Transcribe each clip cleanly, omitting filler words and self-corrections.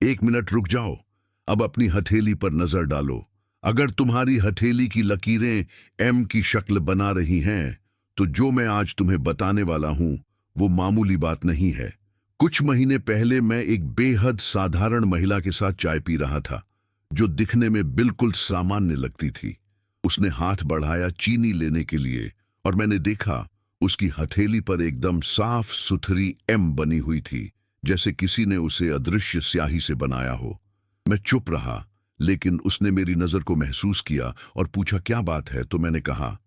एक मिनट रुक जाओ। अब अपनी हथेली पर नजर डालो। अगर तुम्हारी हथेली की लकीरें एम की शक्ल बना रही हैं, तो जो मैं आज तुम्हें बताने वाला हूं वो मामूली बात नहीं है। कुछ महीने पहले मैं एक बेहद साधारण महिला के साथ चाय पी रहा था, जो दिखने में बिल्कुल सामान्य लगती थी। उसने हाथ बढ़ाया चीनी लेने के लिए, और मैंने देखा उसकी हथेली पर एकदम साफ सुथरी एम बनी हुई थी, जैसे किसी ने उसे अदृश्य स्याही से बनाया हो। मैं चुप रहा, लेकिन उसने मेरी नजर को महसूस किया और पूछा क्या बात है। तो मैंने कहा,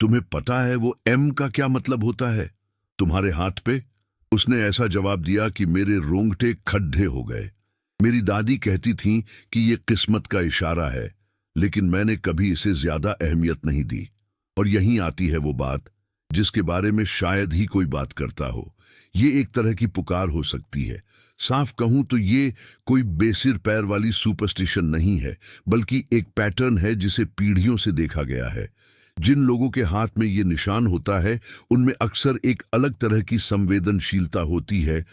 तुम्हें पता है वो एम का क्या मतलब होता है तुम्हारे हाथ पे? उसने ऐसा जवाब दिया कि मेरे रोंगटे खड्डे हो गए। मेरी दादी कहती थीं कि ये किस्मत का इशारा है, लेकिन मैंने कभी इसे ज्यादा अहमियत नहीं दी। और यहीं आती है वो बात जिसके बारे में शायद ही कोई बात करता हो। ये एक तरह की पुकार हो सकती है। साफ कहूं तो ये कोई बेसिर पैर वाली सुपरस्टिशन नहीं है, बल्कि एक पैटर्न है जिसे पीढ़ियों से देखा गया है। जिन लोगों के हाथ में ये निशान होता है, उनमें अक्सर एक अलग तरह की संवेदनशीलता होती है,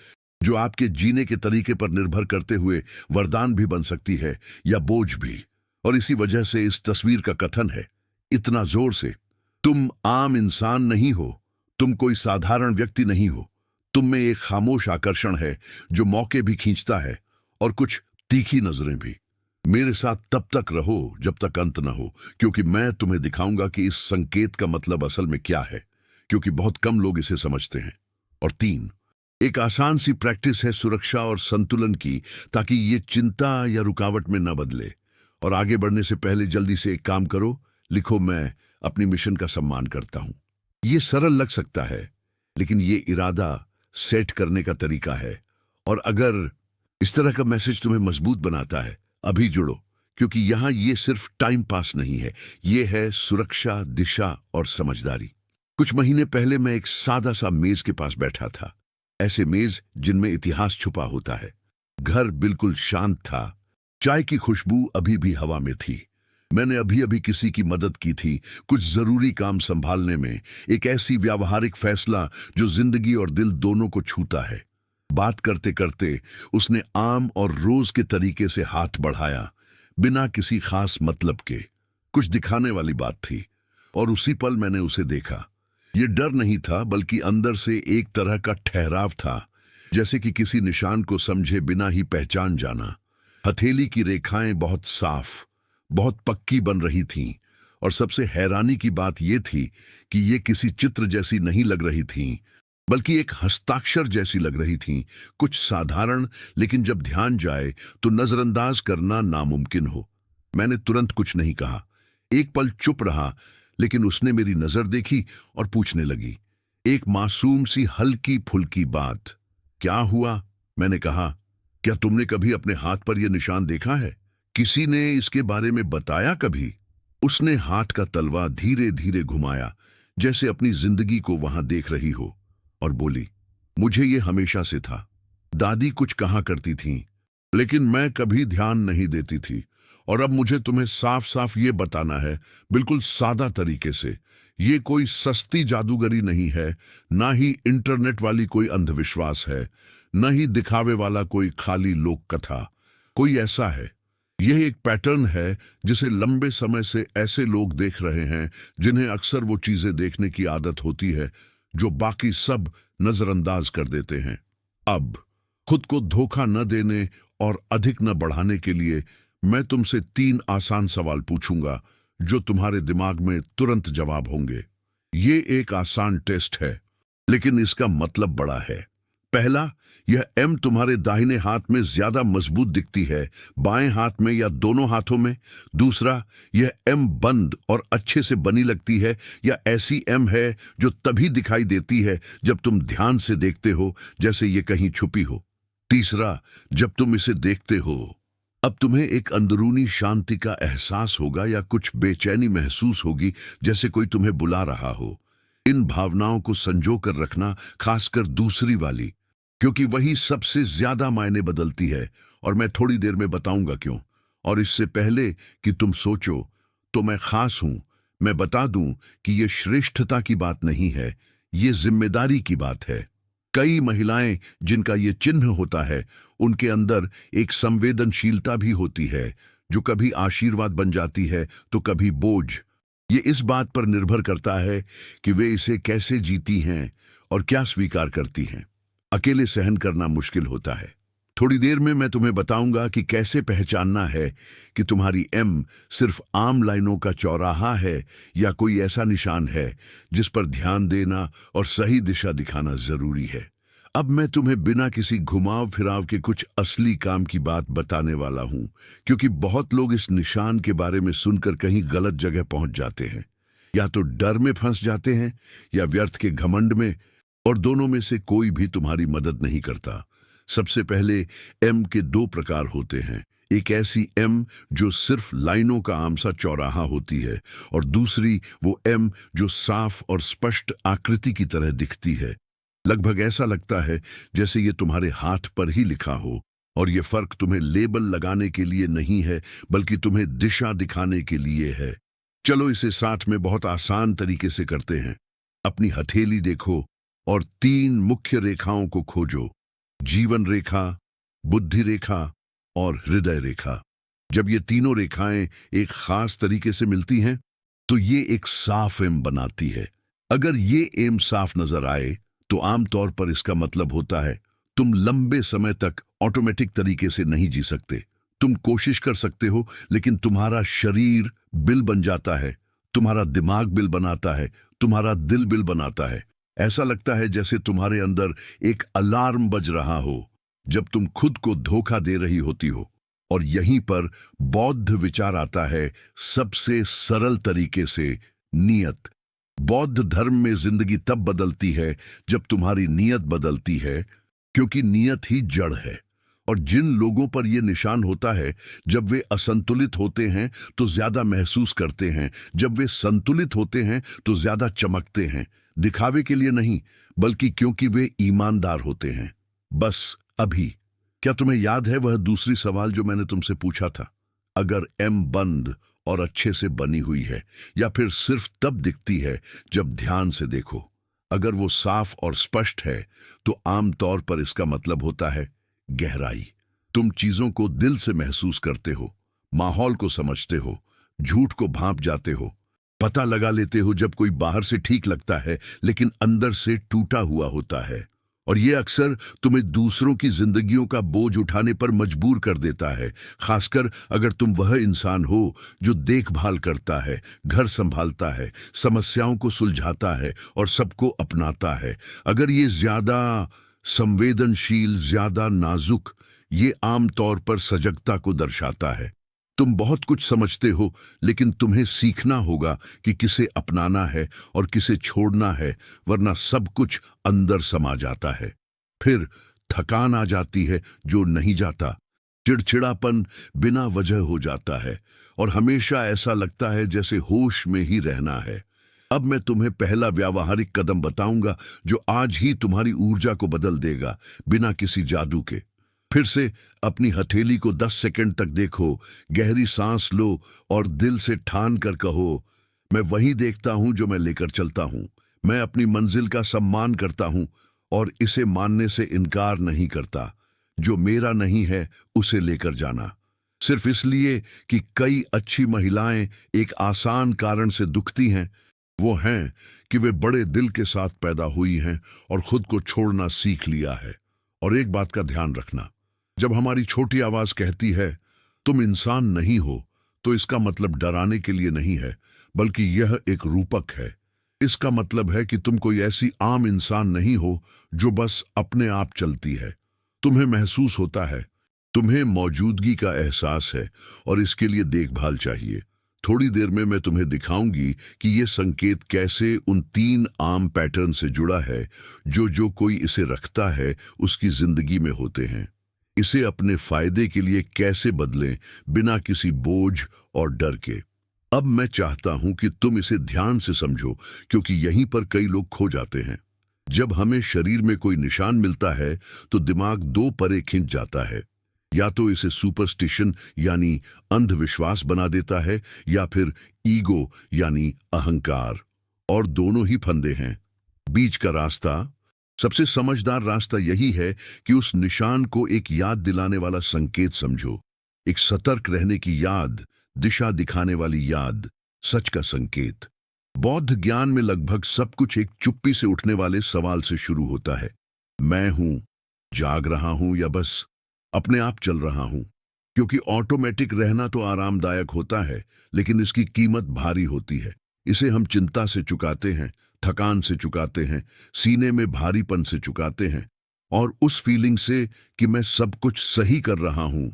जो आपके जीने के तरीके पर निर्भर करते हुए वरदान भी बन सकती है या बोझ भी। और इसी वजह से इस तस्वीर का कथन है इतना जोर से, तुम आम इंसान नहीं हो, तुम कोई साधारण व्यक्ति नहीं हो, तुम में एक खामोश आकर्षण है जो मौके भी खींचता है, और कुछ तीखी नजरें भी। मेरे साथ तब तक रहो जब तक अंत न हो, क्योंकि मैं तुम्हें दिखाऊंगा कि इस संकेत का मतलब असल में क्या है, क्योंकि बहुत कम लोग इसे समझते हैं। और 3, एक आसान सी प्रैक्टिस है सुरक्षा और संतुलन की, ताकि ये चिंता या रुकावट में न बदले। और आगे बढ़ने से पहले जल्दी से एक काम करो, लिखो, मैं अपनी मिशन का सम्मान करता हूं। ये सरल लग सकता है, लेकिन ये इरादा सेट करने का तरीका है। और अगर इस तरह का मैसेज तुम्हें मजबूत बनाता है, अभी जुड़ो, क्योंकि यहां ये सिर्फ टाइम पास नहीं है, ये है सुरक्षा, दिशा और समझदारी। कुछ महीने पहले मैं एक सादा सा मेज के पास बैठा था, ऐसे मेज जिनमें इतिहास छुपा होता है। घर बिल्कुल शांत था, चाय की खुशबू अभी भी हवा में थी। मैंने अभी अभी किसी की मदद की थी, कुछ जरूरी काम संभालने में, एक ऐसी व्यावहारिक फैसला जो जिंदगी और दिल दोनों को छूता है। बात करते करते उसने आम और रोज के तरीके से हाथ बढ़ाया, बिना किसी खास मतलब के। कुछ दिखाने वाली बात थी, और उसी पल मैंने उसे देखा। ये डर नहीं था, बल्कि अंदर से एक तरह का ठहराव था, जैसे कि किसी निशान को समझे बिना ही पहचान जाना। हथेली की रेखाएं बहुत साफ, बहुत पक्की बन रही थीं, और सबसे हैरानी की बात यह थी कि ये किसी चित्र जैसी नहीं लग रही थीं, बल्कि एक हस्ताक्षर जैसी लग रही थीं। कुछ साधारण, लेकिन जब ध्यान जाए तो नजरअंदाज करना नामुमकिन हो। मैंने तुरंत कुछ नहीं कहा, एक पल चुप रहा, लेकिन उसने मेरी नजर देखी और पूछने लगी, एक मासूम सी हल्की फुल्की बात, क्या हुआ? मैंने कहा, क्या तुमने कभी अपने हाथ पर यह निशान देखा है? किसी ने इसके बारे में बताया कभी? उसने हाथ का तलवा धीरे धीरे घुमाया, जैसे अपनी जिंदगी को वहां देख रही हो, और बोली, मुझे ये हमेशा से था। दादी कुछ कहा करती थीं, लेकिन मैं कभी ध्यान नहीं देती थी। और अब मुझे तुम्हें साफ साफ ये बताना है, बिल्कुल सादा तरीके से। ये कोई सस्ती जादूगरी नहीं है, ना ही इंटरनेट वाली कोई अंधविश्वास है, न ही दिखावे वाला कोई खाली लोक कथा। कोई ऐसा है, यह एक पैटर्न है जिसे लंबे समय से ऐसे लोग देख रहे हैं जिन्हें अक्सर वो चीजें देखने की आदत होती है जो बाकी सब नजरअंदाज कर देते हैं। अब खुद को धोखा न देने और अधिक न बढ़ाने के लिए मैं तुमसे 3 आसान सवाल पूछूंगा, जो तुम्हारे दिमाग में तुरंत जवाब होंगे। ये एक आसान टेस्ट है, लेकिन इसका मतलब बड़ा है। पहला, यह एम तुम्हारे दाहिने हाथ में ज्यादा मजबूत दिखती है, बाएं हाथ में या दोनों हाथों में? दूसरा, यह एम बंद और अच्छे से बनी लगती है, या ऐसी एम है जो तभी दिखाई देती है जब तुम ध्यान से देखते हो, जैसे ये कहीं छुपी हो? तीसरा, जब तुम इसे देखते हो, अब तुम्हें एक अंदरूनी शांति का एहसास होगा या कुछ बेचैनी महसूस होगी, जैसे कोई तुम्हें बुला रहा हो। इन भावनाओं को संजो कर रखना, खासकर दूसरी वाली, क्योंकि वही सबसे ज्यादा मायने बदलती है, और मैं थोड़ी देर में बताऊंगा क्यों। और इससे पहले कि तुम सोचो तो मैं खास हूं, मैं बता दूं कि ये श्रेष्ठता की बात नहीं है, ये जिम्मेदारी की बात है। कई महिलाएं जिनका ये चिन्ह होता है, उनके अंदर एक संवेदनशीलता भी होती है जो कभी आशीर्वाद बन जाती है तो कभी बोझ। ये इस बात पर निर्भर करता है कि वे इसे कैसे जीती हैं और क्या स्वीकार करती हैं। अकेले सहन करना मुश्किल होता है। थोड़ी देर में मैं तुम्हें बताऊंगा कि कैसे पहचानना है कि तुम्हारी एम सिर्फ आम लाइनों का चौराहा है या कोई ऐसा निशान है जिस पर ध्यान देना और सही दिशा दिखाना जरूरी है। अब मैं तुम्हें बिना किसी घुमाव फिराव के कुछ असली काम की बात बताने वाला हूं, क्योंकि बहुत लोग इस निशान के बारे में सुनकर कहीं गलत जगह पहुंच जाते हैं। या तो डर में फंस जाते हैं या व्यर्थ के घमंड में, और दोनों में से कोई भी तुम्हारी मदद नहीं करता। सबसे पहले, एम के दो प्रकार होते हैं। एक ऐसी एम जो सिर्फ लाइनों का आम सा चौराहा होती है, और दूसरी वो एम जो साफ और स्पष्ट आकृति की तरह दिखती है। लगभग ऐसा लगता है जैसे ये तुम्हारे हाथ पर ही लिखा हो, और ये फर्क तुम्हें लेबल लगाने के लिए नहीं है बल्कि तुम्हें दिशा दिखाने के लिए है। चलो इसे साथ में बहुत आसान तरीके से करते हैं। अपनी हथेली देखो और 3 मुख्य रेखाओं को खोजो: जीवन रेखा, बुद्धि रेखा और हृदय रेखा। जब ये तीनों रेखाएं एक खास तरीके से मिलती हैं तो ये एक साफ एम बनाती है। अगर ये एम साफ नजर आए तो आमतौर पर इसका मतलब होता है तुम लंबे समय तक ऑटोमेटिक तरीके से नहीं जी सकते। तुम कोशिश कर सकते हो, लेकिन तुम्हारा शरीर बिल बन जाता है, तुम्हारा दिमाग बिल बनाता है, तुम्हारा दिल बिल बनाता है। ऐसा लगता है जैसे तुम्हारे अंदर एक अलार्म बज रहा हो जब तुम खुद को धोखा दे रही होती हो। और यहीं पर बौद्ध विचार आता है, सबसे सरल तरीके से, नियत। बौद्ध धर्म में जिंदगी तब बदलती है जब तुम्हारी नियत बदलती है, क्योंकि नियत ही जड़ है। और जिन लोगों पर यह निशान होता है, जब वे असंतुलित होते हैं तो ज्यादा महसूस करते हैं, जब वे संतुलित होते हैं तो ज्यादा चमकते हैं। दिखावे के लिए नहीं, बल्कि क्योंकि वे ईमानदार होते हैं। बस अभी, क्या तुम्हें याद है वह दूसरी सवाल जो मैंने तुमसे पूछा था? अगर एम बंद और अच्छे से बनी हुई है, या फिर सिर्फ तब दिखती है जब ध्यान से देखो? अगर वो साफ और स्पष्ट है तो आमतौर पर इसका मतलब होता है गहराई। तुम चीजों को दिल से महसूस करते हो, माहौल को समझते हो, झूठ को भांप जाते हो, पता लगा लेते हो जब कोई बाहर से ठीक लगता है लेकिन अंदर से टूटा हुआ होता है। और ये अक्सर तुम्हें दूसरों की जिंदगियों का बोझ उठाने पर मजबूर कर देता है, खासकर अगर तुम वह इंसान हो जो देखभाल करता है, घर संभालता है, समस्याओं को सुलझाता है और सबको अपनाता है। अगर ये ज्यादा संवेदनशील, ज्यादा नाजुक, ये आमतौर पर सजगता को दर्शाता है। तुम बहुत कुछ समझते हो, लेकिन तुम्हें सीखना होगा कि किसे अपनाना है और किसे छोड़ना है, वरना सब कुछ अंदर समा जाता है। फिर थकान आ जाती है जो नहीं जाता, चिड़चिड़ापन बिना वजह हो जाता है, और हमेशा ऐसा लगता है जैसे होश में ही रहना है। अब मैं तुम्हें पहला व्यावहारिक कदम बताऊंगा जो आज ही तुम्हारी ऊर्जा को बदल देगा, बिना किसी जादू के। फिर से अपनी हथेली को 10 सेकंड तक देखो, गहरी सांस लो और दिल से ठान कर कहो, मैं वही देखता हूं जो मैं लेकर चलता हूं। मैं अपनी मंजिल का सम्मान करता हूं और इसे मानने से इनकार नहीं करता। जो मेरा नहीं है उसे लेकर जाना। सिर्फ इसलिए कि कई अच्छी महिलाएं एक आसान कारण से दुखती हैं, वो हैं कि वे बड़े दिल के साथ पैदा हुई हैं और खुद को छोड़ना सीख लिया है। और एक बात का ध्यान रखना, जब हमारी छोटी आवाज कहती है तुम इंसान नहीं हो, तो इसका मतलब डराने के लिए नहीं है, बल्कि यह एक रूपक है। इसका मतलब है कि तुम कोई ऐसी आम इंसान नहीं हो जो बस अपने आप चलती है। तुम्हें महसूस होता है, तुम्हें मौजूदगी का एहसास है, और इसके लिए देखभाल चाहिए। थोड़ी देर में मैं तुम्हें दिखाऊंगी कि यह संकेत कैसे उन 3 आम पैटर्न से जुड़ा है जो कोई इसे रखता है उसकी जिंदगी में होते हैं। इसे अपने फायदे के लिए कैसे बदलें, बिना किसी बोझ और डर के। अब मैं चाहता हूं कि तुम इसे ध्यान से समझो, क्योंकि यहीं पर कई लोग खो जाते हैं। जब हमें शरीर में कोई निशान मिलता है तो दिमाग 2 परे खिंच जाता है। या तो इसे सुपरस्टिशन यानी अंधविश्वास बना देता है, या फिर ईगो यानी अहंकार, और दोनों ही फंदे हैं। बीच का रास्ता, सबसे समझदार रास्ता यही है कि उस निशान को एक याद दिलाने वाला संकेत समझो, एक सतर्क रहने की याद, दिशा दिखाने वाली याद, सच का संकेत। बौद्ध ज्ञान में लगभग सब कुछ एक चुप्पी से उठने वाले सवाल से शुरू होता है। मैं हूं, जाग रहा हूं या बस अपने आप चल रहा हूं? क्योंकि ऑटोमेटिक रहना तो आरामदायक होता है, लेकिन इसकी कीमत भारी होती है। इसे हम चिंता से चुकाते हैं, थकान से चुकाते हैं, सीने में भारीपन से चुकाते हैं, और उस फीलिंग से कि मैं सब कुछ सही कर रहा हूं,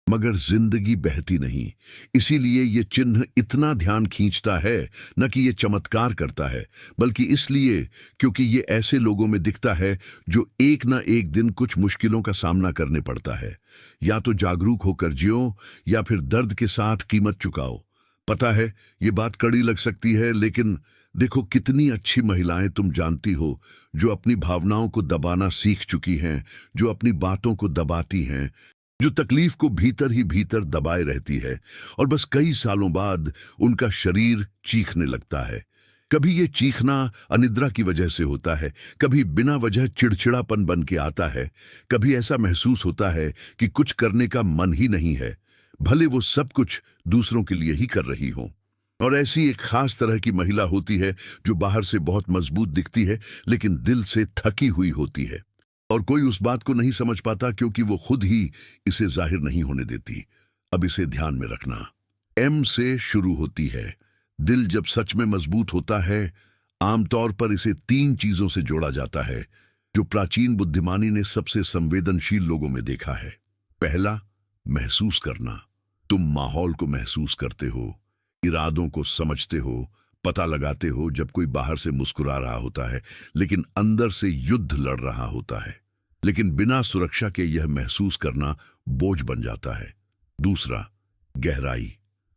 मगर जिंदगी बहती नहीं। इसीलिए ये चिन्ह इतना ध्यान खींचता है, न कि ये चमत्कार करता है, बल्कि इसलिए क्योंकि ये ऐसे लोगों में दिखता है जो एक ना एक दिन कुछ मुश्किलों का सामना करने पड़ता है। या तो जागरूक होकर जियो, या फिर दर्द के साथ कीमत चुकाओ। पता है, ये बात कड़ी लग सकती है, लेकिन देखो कितनी अच्छी महिलाएं तुम जानती हो जो अपनी भावनाओं को दबाना सीख चुकी हैं, जो अपनी बातों को दबाती हैं, जो तकलीफ को भीतर ही भीतर दबाए रहती है, और बस कई सालों बाद उनका शरीर चीखने लगता है। कभी ये चीखना अनिद्रा की वजह से होता है, कभी बिना वजह चिड़चिड़ापन बन के आता है, कभी ऐसा महसूस होता है कि कुछ करने का मन ही नहीं है, भले वो सब कुछ दूसरों के लिए ही कर रही हो। और ऐसी एक खास तरह की महिला होती है जो बाहर से बहुत मजबूत दिखती है, लेकिन दिल से थकी हुई होती है, और कोई उस बात को नहीं समझ पाता क्योंकि वो खुद ही इसे जाहिर नहीं होने देती। अब इसे ध्यान में रखना। एम से शुरू होती है। दिल जब सच में मजबूत होता है, आमतौर पर इसे 3 चीजों से जोड़ा जाता है, जो प्राचीन बुद्धिमानी ने सबसे संवेदनशील लोगों में देखा है। पहला, महसूस करना। तुम माहौल को महसूस करते हो, इरादों को समझते हो, पता लगाते हो जब कोई बाहर से मुस्कुरा रहा होता है लेकिन अंदर से युद्ध लड़ रहा होता है। लेकिन बिना सुरक्षा के यह महसूस करना बोझ बन जाता है। दूसरा, गहराई।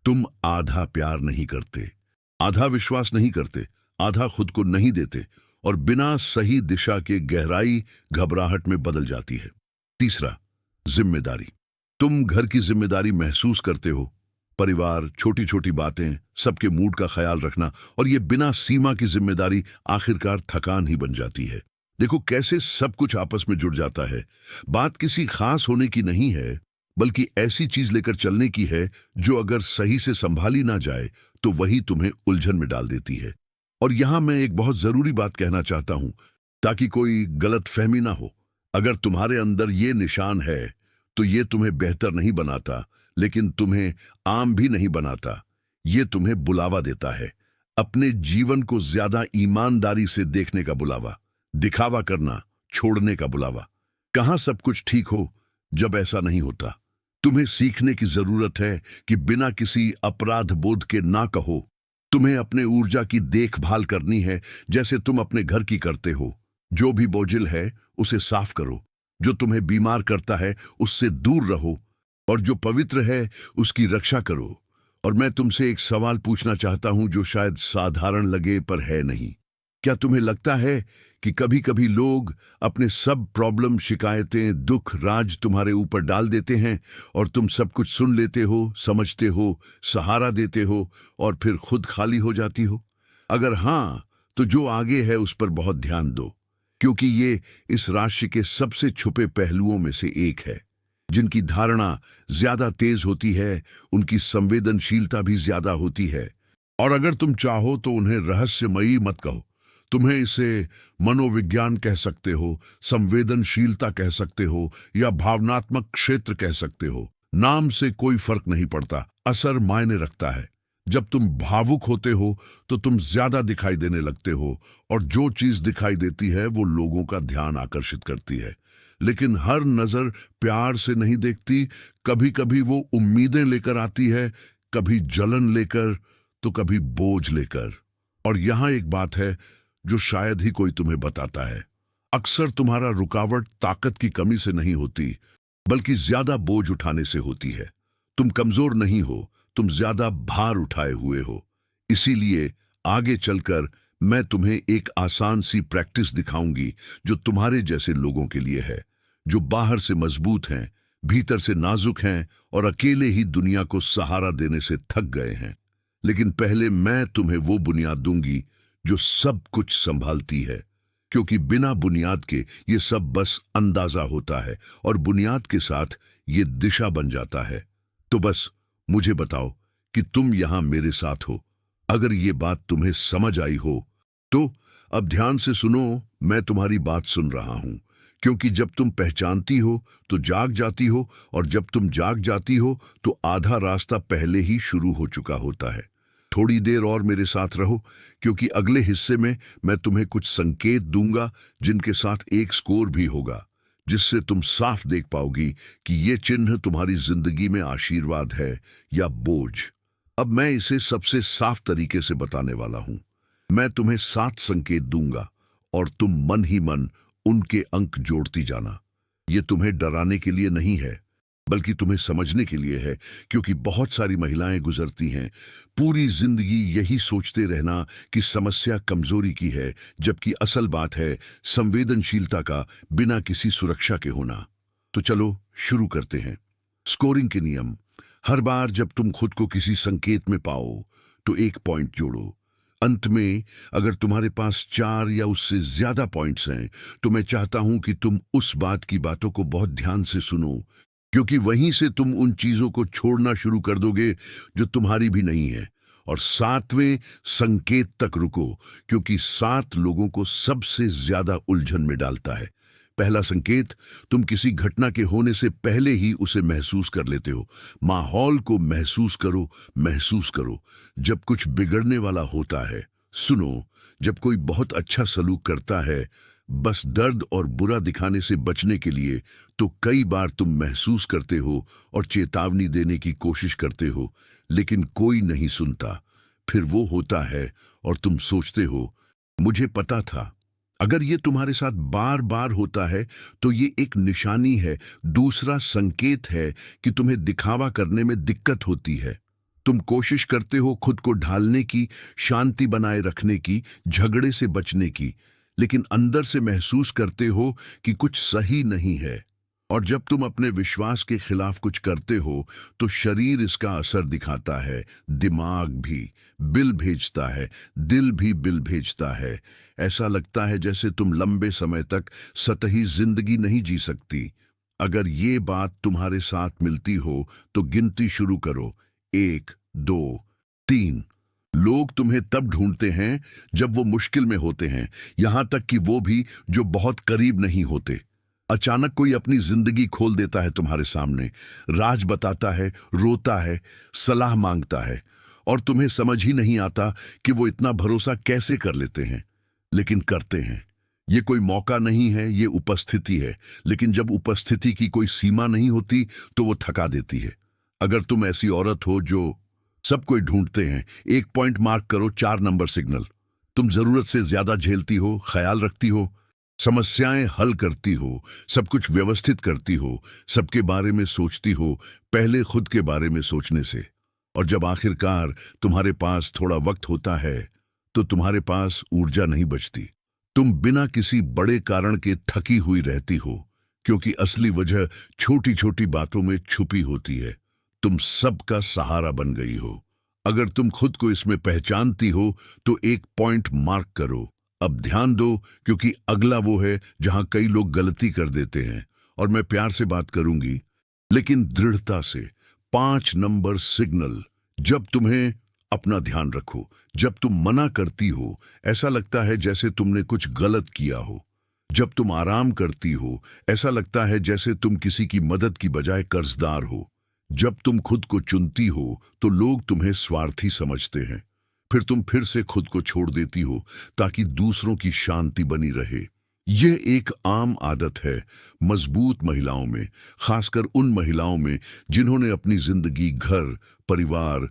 तुम आधा प्यार नहीं करते, आधा विश्वास नहीं करते, आधा खुद को नहीं देते, और बिना सही दिशा के गहराई घबराहट में बदल जाती है। तीसरा, जिम्मेदारी। तुम घर की जिम्मेदारी महसूस करते हो, परिवार, छोटी छोटी बातें, सबके मूड का ख्याल रखना, और ये बिना सीमा की जिम्मेदारी आखिरकार थकान ही बन जाती है। देखो कैसे सब कुछ आपस में जुड़ जाता है। बात किसी खास होने की नहीं है, बल्कि ऐसी चीज लेकर चलने की है जो अगर सही से संभाली ना जाए तो वही तुम्हें उलझन में डाल देती है। और यहां मैं एक बहुत जरूरी बात कहना चाहता हूं, ताकि कोई गलत फहमी ना हो। अगर तुम्हारे अंदर ये निशान है तो ये तुम्हें बेहतर नहीं बनाता, लेकिन तुम्हें आम भी नहीं बनाता। ये तुम्हें बुलावा देता है, अपने जीवन को ज्यादा ईमानदारी से देखने का बुलावा, दिखावा करना छोड़ने का बुलावा। कहां सब कुछ ठीक हो जब ऐसा नहीं होता। तुम्हें सीखने की जरूरत है कि बिना किसी अपराध बोध के ना कहो। तुम्हें अपने ऊर्जा की देखभाल करनी है जैसे तुम अपने घर की करते हो। जो भी बोझिल है उसे साफ करो, जो तुम्हें बीमार करता है उससे दूर रहो, और जो पवित्र है उसकी रक्षा करो। और मैं तुमसे एक सवाल पूछना चाहता हूं जो शायद साधारण लगे पर है नहीं। क्या तुम्हें लगता है कि कभी कभी लोग अपने सब प्रॉब्लम, शिकायतें, दुख, राज तुम्हारे ऊपर डाल देते हैं और तुम सब कुछ सुन लेते हो, समझते हो, सहारा देते हो, और फिर खुद खाली हो जाती हो? अगर हां, तो जो आगे है उस पर बहुत ध्यान दो, क्योंकि ये इस राशि के सबसे छुपे पहलुओं में से एक है। जिनकी धारणा ज्यादा तेज होती है, उनकी संवेदनशीलता भी ज्यादा होती है। और अगर तुम चाहो तो उन्हें रहस्यमयी मत कहो, तुम्हें इसे मनोविज्ञान कह सकते हो, संवेदनशीलता कह सकते हो, या भावनात्मक क्षेत्र कह सकते हो। नाम से कोई फर्क नहीं पड़ता, असर मायने रखता है। जब तुम भावुक होते हो तो तुम ज्यादा दिखाई देने लगते हो, और जो चीज दिखाई देती है वो लोगों का ध्यान आकर्षित करती है। लेकिन हर नजर प्यार से नहीं देखती। कभी कभी वो उम्मीदें लेकर आती है, कभी जलन लेकर, तो कभी बोझ लेकर। और यहां एक बात है जो शायद ही कोई तुम्हें बताता है। अक्सर तुम्हारा रुकावट ताकत की कमी से नहीं होती, बल्कि ज्यादा बोझ उठाने से होती है। तुम कमजोर नहीं हो, तुम ज्यादा भार उठाए हुए हो। इसीलिए आगे चलकर मैं तुम्हें एक आसान सी प्रैक्टिस दिखाऊंगी जो तुम्हारे जैसे लोगों के लिए है, जो बाहर से मजबूत हैं, भीतर से नाजुक हैं, और अकेले ही दुनिया को सहारा देने से थक गए हैं। लेकिन पहले मैं तुम्हें वो बुनियाद दूंगी जो सब कुछ संभालती है। क्योंकि बिना बुनियाद के ये सब बस अंदाजा होता है और बुनियाद के साथ ये दिशा बन जाता है। तो बस मुझे बताओ कि तुम यहां मेरे साथ हो। अगर ये बात तुम्हें समझ आई हो तो अब ध्यान से सुनो, मैं तुम्हारी बात सुन रहा हूं। क्योंकि जब तुम पहचानती हो तो जाग जाती हो, और जब तुम जाग जाती हो तो आधा रास्ता पहले ही शुरू हो चुका होता है। थोड़ी देर और मेरे साथ रहो, क्योंकि अगले हिस्से में मैं तुम्हें कुछ संकेत दूंगा जिनके साथ एक स्कोर भी होगा, जिससे तुम साफ देख पाओगी कि ये चिन्ह तुम्हारी जिंदगी में आशीर्वाद है या बोझ। अब मैं इसे सबसे साफ तरीके से बताने वाला हूं। मैं तुम्हें 7 संकेत दूंगा और तुम मन ही मन उनके अंक जोड़ती जाना। ये तुम्हें डराने के लिए नहीं है, बल्कि तुम्हें समझने के लिए है, क्योंकि बहुत सारी महिलाएं गुजरती हैं पूरी जिंदगी यही सोचते रहना कि समस्या कमजोरी की है, जबकि असल बात है संवेदनशीलता का बिना किसी सुरक्षा के होना। तो चलो शुरू करते हैं। स्कोरिंग के नियम। हर बार जब तुम खुद को किसी संकेत में पाओ तो 1 पॉइंट जोड़ो। अंत में अगर तुम्हारे पास 4 या उससे ज्यादा पॉइंट्स हैं तो मैं चाहता हूं कि तुम उस बात की बातों को बहुत ध्यान से सुनो, क्योंकि वहीं से तुम उन चीजों को छोड़ना शुरू कर दोगे जो तुम्हारी भी नहीं है। और 7वें संकेत तक रुको, क्योंकि 7 लोगों को सबसे ज्यादा उलझन में डालता है। पहला संकेत, तुम किसी घटना के होने से पहले ही उसे महसूस कर लेते हो। माहौल को महसूस करो, महसूस करो जब कुछ बिगड़ने वाला होता है। सुनो, जब कोई बहुत अच्छा सलूक करता है बस दर्द और बुरा दिखाने से बचने के लिए, तो कई बार तुम महसूस करते हो और चेतावनी देने की कोशिश करते हो, लेकिन कोई नहीं सुनता। फिर वो होता है और तुम सोचते हो मुझे पता था। अगर ये तुम्हारे साथ बार बार होता है तो ये एक निशानी है, दूसरा संकेत है कि तुम्हें दिखावा करने में दिक्कत होती है। तुम कोशिश करते हो खुद को ढालने की, शांति बनाए रखने की, झगड़े से बचने की, लेकिन अंदर से महसूस करते हो कि कुछ सही नहीं है। और जब तुम अपने विश्वास के खिलाफ कुछ करते हो तो शरीर इसका असर दिखाता है, दिमाग भी बिल भेजता है, दिल भी बिल भेजता है। ऐसा लगता है जैसे तुम लंबे समय तक सतही जिंदगी नहीं जी सकती। अगर ये बात तुम्हारे साथ मिलती हो तो गिनती शुरू करो। 1, 2, 3। लोग तुम्हें तब ढूंढते हैं जब वो मुश्किल में होते हैं, यहां तक कि वो भी जो बहुत करीब नहीं होते। अचानक कोई अपनी जिंदगी खोल देता है तुम्हारे सामने, राज बताता है, रोता है, सलाह मांगता है, और तुम्हें समझ ही नहीं आता कि वो इतना भरोसा कैसे कर लेते हैं, लेकिन करते हैं। ये कोई मौका नहीं है, ये उपस्थिति है। लेकिन जब उपस्थिति की कोई सीमा नहीं होती तो वो थका देती है। अगर तुम ऐसी औरत हो जो सब कोई ढूंढते हैं, 1 पॉइंट मार्क करो। 4 नंबर सिग्नल। तुम जरूरत से ज्यादा झेलती हो, ख्याल रखती हो, समस्याएं हल करती हो, सब कुछ व्यवस्थित करती हो, सबके बारे में सोचती हो पहले खुद के बारे में सोचने से। और जब आखिरकार तुम्हारे पास थोड़ा वक्त होता है तो तुम्हारे पास ऊर्जा नहीं बचती। तुम बिना किसी बड़े कारण के थकी हुई रहती हो, क्योंकि असली वजह छोटी छोटी बातों में छुपी होती है। तुम सबका सहारा बन गई हो। अगर तुम खुद को इसमें पहचानती हो तो 1 पॉइंट मार्क करो। अब ध्यान दो, क्योंकि अगला वो है जहां कई लोग गलती कर देते हैं, और मैं प्यार से बात करूंगी लेकिन दृढ़ता से। 5 नंबर सिग्नल। जब तुम्हें अपना ध्यान रखो, जब तुम मना करती हो ऐसा लगता है जैसे तुमने कुछ गलत किया हो। जब तुम आराम करती हो ऐसा लगता है जैसे तुम किसी की मदद की बजाय कर्जदार हो। जब तुम खुद को चुनती हो तो लोग तुम्हें स्वार्थी समझते हैं। फिर तुम फिर से खुद को छोड़ देती हो ताकि दूसरों की शांति बनी रहे। यह एक आम आदत है मजबूत महिलाओं में, खासकर उन महिलाओं में जिन्होंने अपनी जिंदगी घर, परिवार,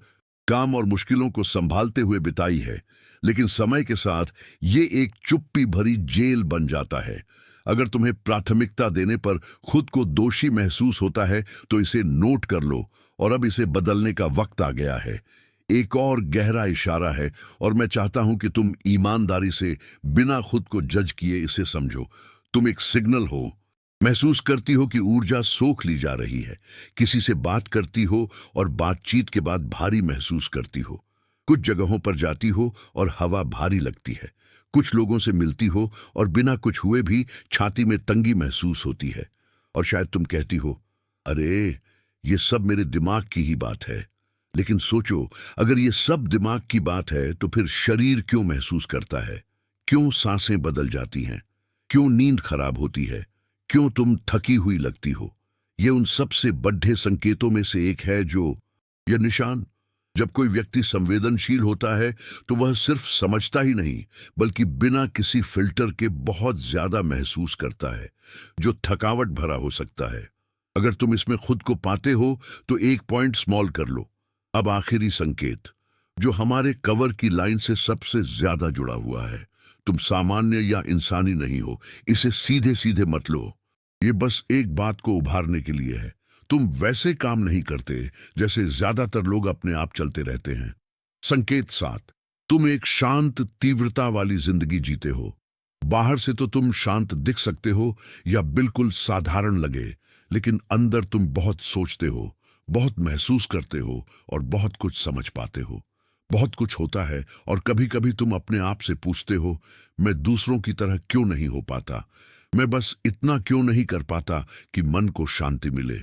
काम और मुश्किलों को संभालते हुए बिताई है। लेकिन समय के साथ ये एक चुप्पी भरी जेल बन जाता है। अगर तुम्हें प्राथमिकता देने पर खुद को दोषी महसूस होता है तो इसे नोट कर लो, और अब इसे बदलने का वक्त आ गया है। एक और गहरा इशारा है, और मैं चाहता हूं कि तुम ईमानदारी से बिना खुद को जज किए इसे समझो। तुम एक सिग्नल हो। महसूस करती हो कि ऊर्जा सोख ली जा रही है। किसी से बात करती हो और बातचीत के बाद भारी महसूस करती हो। कुछ जगहों पर जाती हो और हवा भारी लगती है। कुछ लोगों से मिलती हो और बिना कुछ हुए भी छाती में तंगी महसूस होती है, और शायद तुम कहती हो, अरे ये सब मेरे दिमाग की ही बात है। लेकिन सोचो, अगर ये सब दिमाग की बात है तो फिर शरीर क्यों महसूस करता है? क्यों सांसें बदल जाती हैं? क्यों नींद खराब होती है? क्यों तुम थकी हुई लगती हो? ये उन सबसे बड़े संकेतों में से एक है जो यह निशान। जब कोई व्यक्ति संवेदनशील होता है तो वह सिर्फ समझता ही नहीं, बल्कि बिना किसी फिल्टर के बहुत ज्यादा महसूस करता है, जो थकावट भरा हो सकता है। अगर तुम इसमें खुद को पाते हो तो एक पॉइंट स्मॉल कर लो। अब आखिरी संकेत, जो हमारे कवर की लाइन से सबसे ज्यादा जुड़ा हुआ है। तुम सामान्य या इंसानी नहीं हो, इसे सीधे सीधे मत लो। ये बस एक बात को उभारने के लिए है। तुम वैसे काम नहीं करते जैसे ज्यादातर लोग अपने आप चलते रहते हैं। संकेत 7, तुम एक शांत तीव्रता वाली जिंदगी जीते हो। बाहर से तो तुम शांत दिख सकते हो या बिल्कुल साधारण लगे, लेकिन अंदर तुम बहुत सोचते हो, बहुत महसूस करते हो और बहुत कुछ समझ पाते हो। बहुत कुछ होता है और कभी कभी तुम अपने आप से पूछते हो, मैं दूसरों की तरह क्यों नहीं हो पाता? मैं बस इतना क्यों नहीं कर पाता कि मन को शांति मिले?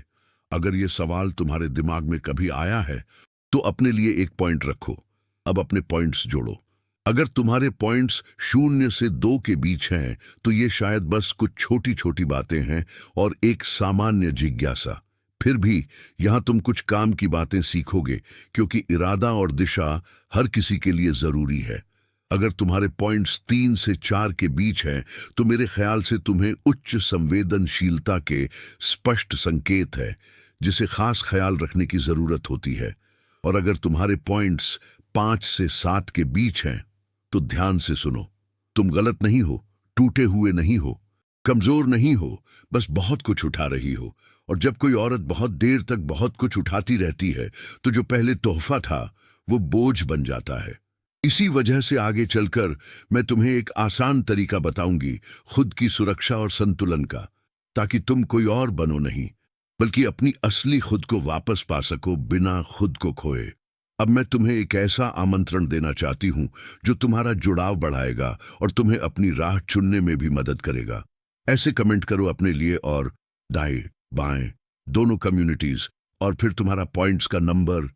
अगर ये सवाल तुम्हारे दिमाग में कभी आया है तो अपने लिए एक पॉइंट रखो। अब अपने पॉइंट्स जोड़ो। अगर तुम्हारे पॉइंट्स 0 से 2 के बीच हैं तो ये शायद बस कुछ छोटी छोटी बातें हैं और एक सामान्य जिज्ञासा। फिर भी यहां तुम कुछ काम की बातें सीखोगे, क्योंकि इरादा और दिशा हर किसी के लिए जरूरी है। अगर तुम्हारे पॉइंट्स 3 से 4 के बीच हैं तो मेरे ख्याल से तुम्हें उच्च संवेदनशीलता के स्पष्ट संकेत है, जिसे खास ख्याल रखने की जरूरत होती है। और अगर तुम्हारे पॉइंट्स 5 से 7 के बीच हैं तो ध्यान से सुनो। तुम गलत नहीं हो, टूटे हुए नहीं हो, कमजोर नहीं हो, बस बहुत कुछ उठा रही हो। और जब कोई औरत बहुत देर तक बहुत कुछ उठाती रहती है तो जो पहले तोहफा था वो बोझ बन जाता है। इसी वजह से आगे चलकर मैं तुम्हें एक आसान तरीका बताऊंगी खुद की सुरक्षा और संतुलन का, ताकि तुम कोई और बनो नहीं, बल्कि अपनी असली खुद को वापस पा सको बिना खुद को खोए। अब मैं तुम्हें एक ऐसा आमंत्रण देना चाहती हूं जो तुम्हारा जुड़ाव बढ़ाएगा और तुम्हें अपनी राह चुनने में भी मदद करेगा। ऐसे कमेंट करो अपने लिए और दाएं बाएं दोनों कम्युनिटीज, और फिर तुम्हारा पॉइंट्स का नंबर,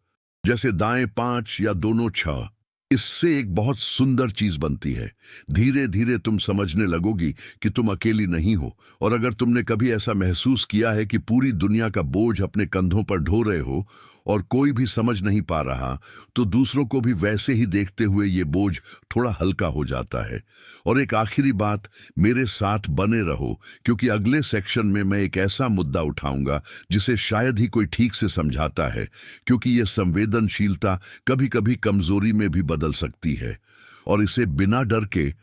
जैसे दाएं 5 या दोनों 6। इससे एक बहुत सुंदर चीज बनती है। धीरे धीरे तुम समझने लगोगी कि तुम अकेली नहीं हो, और अगर तुमने कभी ऐसा महसूस किया है कि पूरी दुनिया का बोझ अपने कंधों पर ढो रहे हो और कोई भी समझ नहीं पा रहा, तो दूसरों को भी वैसे ही देखते हुए ये बोझ थोड़ा हल्का हो जाता है। और एक आखिरी बात, मेरे साथ बने रहो, क्योंकि अगले सेक्शन में मैं एक ऐसा मुद्दा उठाऊंगा जिसे शायद ही कोई ठीक से समझाता है, क्योंकि ये संवेदनशीलता कभी कभी कमजोरी में भी बदल सकती है, और इसे बिना डर के,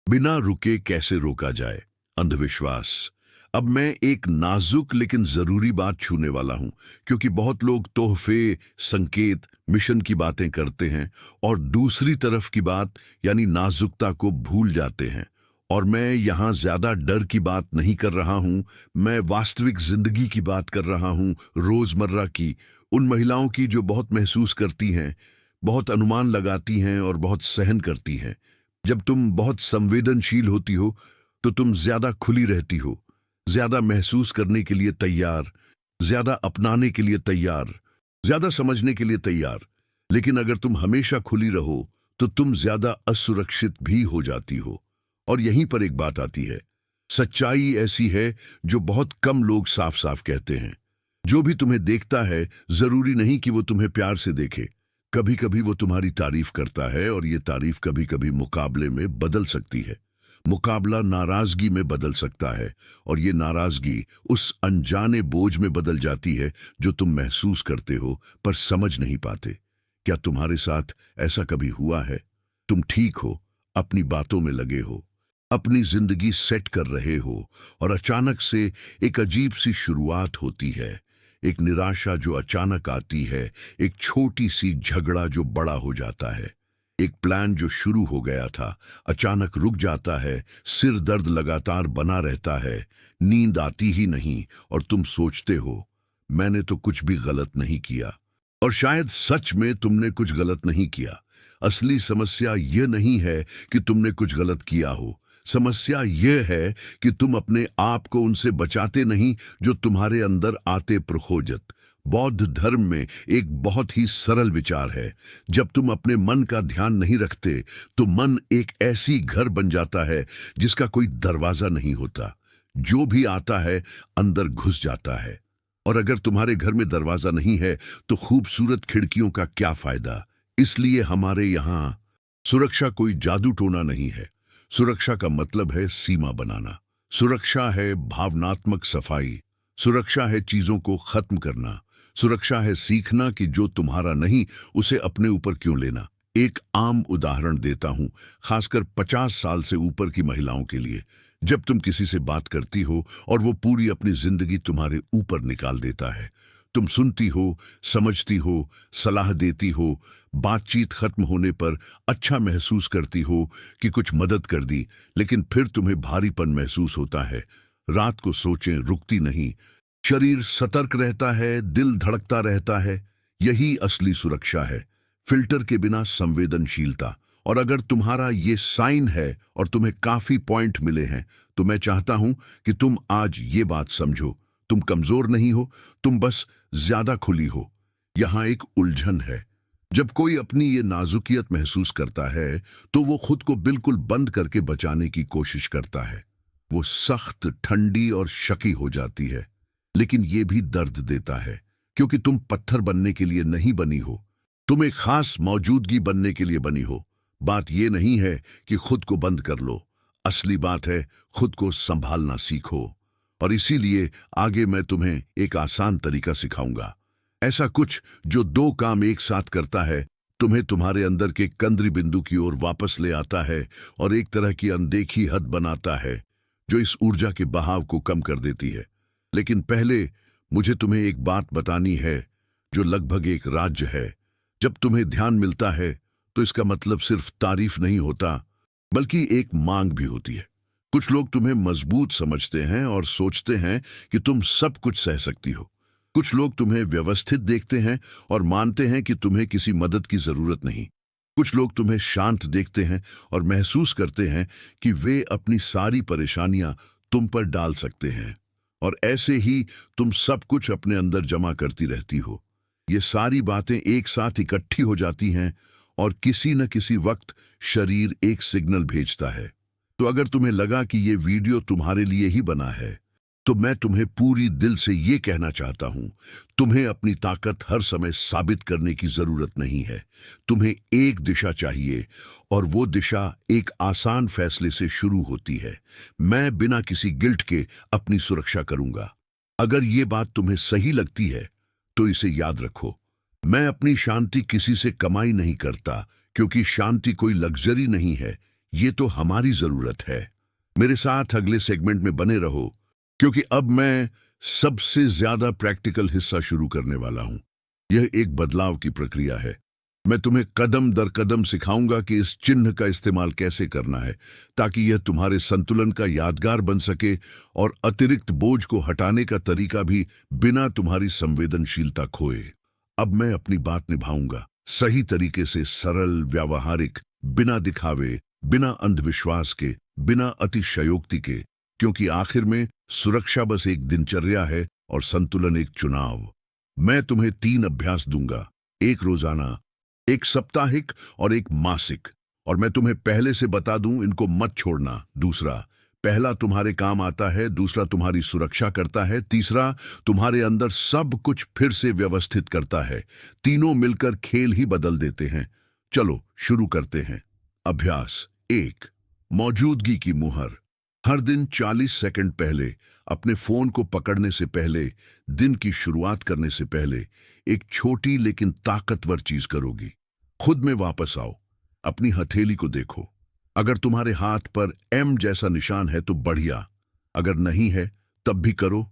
बिना रुके कैसे रोका जाए। अंधविश्वास। अब मैं एक नाजुक लेकिन जरूरी बात छूने वाला हूं, क्योंकि बहुत लोग तोहफे, संकेत, मिशन की बातें करते हैं और दूसरी तरफ की बात यानी नाजुकता को भूल जाते हैं। और मैं यहां ज्यादा डर की बात नहीं कर रहा हूं, मैं वास्तविक जिंदगी की बात कर रहा हूं, रोजमर्रा की, उन महिलाओं की जो बहुत महसूस करती हैं, बहुत अनुमान लगाती हैं और बहुत सहन करती हैं। जब तुम बहुत संवेदनशील होती हो तो तुम ज्यादा खुली रहती हो, ज्यादा महसूस करने के लिए तैयार, ज्यादा अपनाने के लिए तैयार, ज्यादा समझने के लिए तैयार। लेकिन अगर तुम हमेशा खुली रहो तो तुम ज्यादा असुरक्षित भी हो जाती हो। और यहीं पर एक बात आती है, सच्चाई ऐसी है जो बहुत कम लोग साफ साफ कहते हैं। जो भी तुम्हें देखता है जरूरी नहीं कि वो तुम्हें प्यार से देखे। कभी कभी वो तुम्हारी तारीफ करता है, और ये तारीफ कभी कभी मुकाबले में बदल सकती है। मुकाबला नाराजगी में बदल सकता है, और ये नाराजगी उस अनजाने बोझ में बदल जाती है जो तुम महसूस करते हो पर समझ नहीं पाते। क्या तुम्हारे साथ ऐसा कभी हुआ है? तुम ठीक हो, अपनी बातों में लगे हो, अपनी जिंदगी सेट कर रहे हो, और अचानक से एक अजीब सी शुरुआत होती है। एक निराशा जो अचानक आती है, एक छोटी सी झगड़ा जो बड़ा हो जाता है, एक प्लान जो शुरू हो गया था अचानक रुक जाता है, सिर दर्द लगातार बना रहता है, नींद आती ही नहीं, और तुम सोचते हो मैंने तो कुछ भी गलत नहीं किया। और शायद सच में तुमने कुछ गलत नहीं किया। असली समस्या यह नहीं है कि तुमने कुछ गलत किया हो। समस्या यह है कि तुम अपने आप को उनसे बचाते नहीं जो तुम्हारे अंदर आते प्रखोजत। बौद्ध धर्म में एक बहुत ही सरल विचार है, जब तुम अपने मन का ध्यान नहीं रखते तो मन एक ऐसी घर बन जाता है जिसका कोई दरवाजा नहीं होता। जो भी आता है अंदर घुस जाता है। और अगर तुम्हारे घर में दरवाजा नहीं है तो खूबसूरत खिड़कियों का क्या फायदा। इसलिए हमारे यहां सुरक्षा कोई जादू टोना नहीं है। सुरक्षा का मतलब है सीमा बनाना। सुरक्षा है भावनात्मक सफाई। सुरक्षा है चीजों को खत्म करना। सुरक्षा है सीखना कि जो तुम्हारा नहीं उसे अपने ऊपर क्यों लेना। एक आम उदाहरण देता हूं, खासकर 50 साल से ऊपर की महिलाओं के लिए। जब तुम किसी से बात करती हो और वो पूरी अपनी जिंदगी तुम्हारे ऊपर निकाल देता है, तुम सुनती हो, समझती हो, सलाह देती हो, बातचीत खत्म होने पर अच्छा महसूस करती हो कि कुछ मदद कर दी, लेकिन फिर तुम्हें भारीपन महसूस होता है। रात को सोचें रुकती नहीं, शरीर सतर्क रहता है, दिल धड़कता रहता है। यही असली सुरक्षा है, फिल्टर के बिना संवेदनशीलता। और अगर तुम्हारा ये साइन है और तुम्हें काफी पॉइंट मिले हैं, तो मैं चाहता हूं कि तुम आज ये बात समझो। तुम कमजोर नहीं हो, तुम बस ज्यादा खुली हो। यहां एक उलझन है। जब कोई अपनी ये नाजुकियत महसूस करता है तो वो खुद को बिल्कुल बंद करके बचाने की कोशिश करता है। वो सख्त, ठंडी और शकी हो जाती है। लेकिन ये भी दर्द देता है, क्योंकि तुम पत्थर बनने के लिए नहीं बनी हो, तुम एक खास मौजूदगी बनने के लिए बनी हो। बात यह नहीं है कि खुद को बंद कर लो, असली बात है खुद को संभालना सीखो। और इसीलिए आगे मैं तुम्हें एक आसान तरीका सिखाऊंगा, ऐसा कुछ जो 2 काम एक साथ करता है। तुम्हें तुम्हारे अंदर के केंद्रीय बिंदु की ओर वापस ले आता है और एक तरह की अनदेखी हद बनाता है जो इस ऊर्जा के बहाव को कम कर देती है। लेकिन पहले मुझे तुम्हें एक बात बतानी है जो लगभग एक राज्य है। जब तुम्हें ध्यान मिलता है तो इसका मतलब सिर्फ तारीफ नहीं होता, बल्कि एक मांग भी होती है। कुछ लोग तुम्हें मजबूत समझते हैं और सोचते हैं कि तुम सब कुछ सह सकती हो। कुछ लोग तुम्हें व्यवस्थित देखते हैं और मानते हैं कि तुम्हें किसी मदद की जरूरत नहीं। कुछ लोग तुम्हें शांत देखते हैं और महसूस करते हैं कि वे अपनी सारी परेशानियां तुम पर डाल सकते हैं। और ऐसे ही तुम सब कुछ अपने अंदर जमा करती रहती हो। ये सारी बातें एक साथ इकट्ठी हो जाती हैं और किसी न किसी वक्त शरीर एक सिग्नल भेजता है। तो अगर तुम्हें लगा कि ये वीडियो तुम्हारे लिए ही बना है, तो मैं तुम्हें पूरी दिल से ये कहना चाहता हूं, तुम्हें अपनी ताकत हर समय साबित करने की जरूरत नहीं है। तुम्हें एक दिशा चाहिए और वो दिशा एक आसान फैसले से शुरू होती है। मैं बिना किसी गिल्ट के अपनी सुरक्षा करूंगा। अगर ये बात तुम्हें सही लगती है तो इसे याद रखो, मैं अपनी शांति किसी से कमाई नहीं करता, क्योंकि शांति कोई लग्जरी नहीं है, ये तो हमारी जरूरत है। मेरे साथ अगले सेगमेंट में बने रहो, क्योंकि अब मैं सबसे ज्यादा प्रैक्टिकल हिस्सा शुरू करने वाला हूं। यह एक बदलाव की प्रक्रिया है। मैं तुम्हें कदम दर कदम सिखाऊंगा कि इस चिन्ह का इस्तेमाल कैसे करना है, ताकि यह तुम्हारे संतुलन का यादगार बन सके और अतिरिक्त बोझ को हटाने का तरीका भी बिना तुम्हारी संवेदनशीलता खोए। अब मैं अपनी बात निभाऊंगा, सही तरीके से, सरल, व्यावहारिक, बिना दिखावे, बिना अंधविश्वास के, बिना अतिशयोक्ति के। क्योंकि आखिर में सुरक्षा बस एक दिनचर्या है और संतुलन एक चुनाव। मैं तुम्हें 3 अभ्यास दूंगा, एक रोजाना, एक साप्ताहिक और एक मासिक। और मैं तुम्हें पहले से बता दूं, इनको मत छोड़ना। दूसरा, पहला तुम्हारे काम आता है, दूसरा तुम्हारी सुरक्षा करता है, तीसरा तुम्हारे अंदर सब कुछ फिर से व्यवस्थित करता है। तीनों मिलकर खेल ही बदल देते हैं। चलो शुरू करते हैं। अभ्यास 1, मौजूदगी की मुहर। हर दिन 40 सेकंड पहले, अपने फोन को पकड़ने से पहले, दिन की शुरुआत करने से पहले, एक छोटी लेकिन ताकतवर चीज करोगी। खुद में वापस आओ, अपनी हथेली को देखो। अगर तुम्हारे हाथ पर एम जैसा निशान है तो बढ़िया, अगर नहीं है तब भी करो,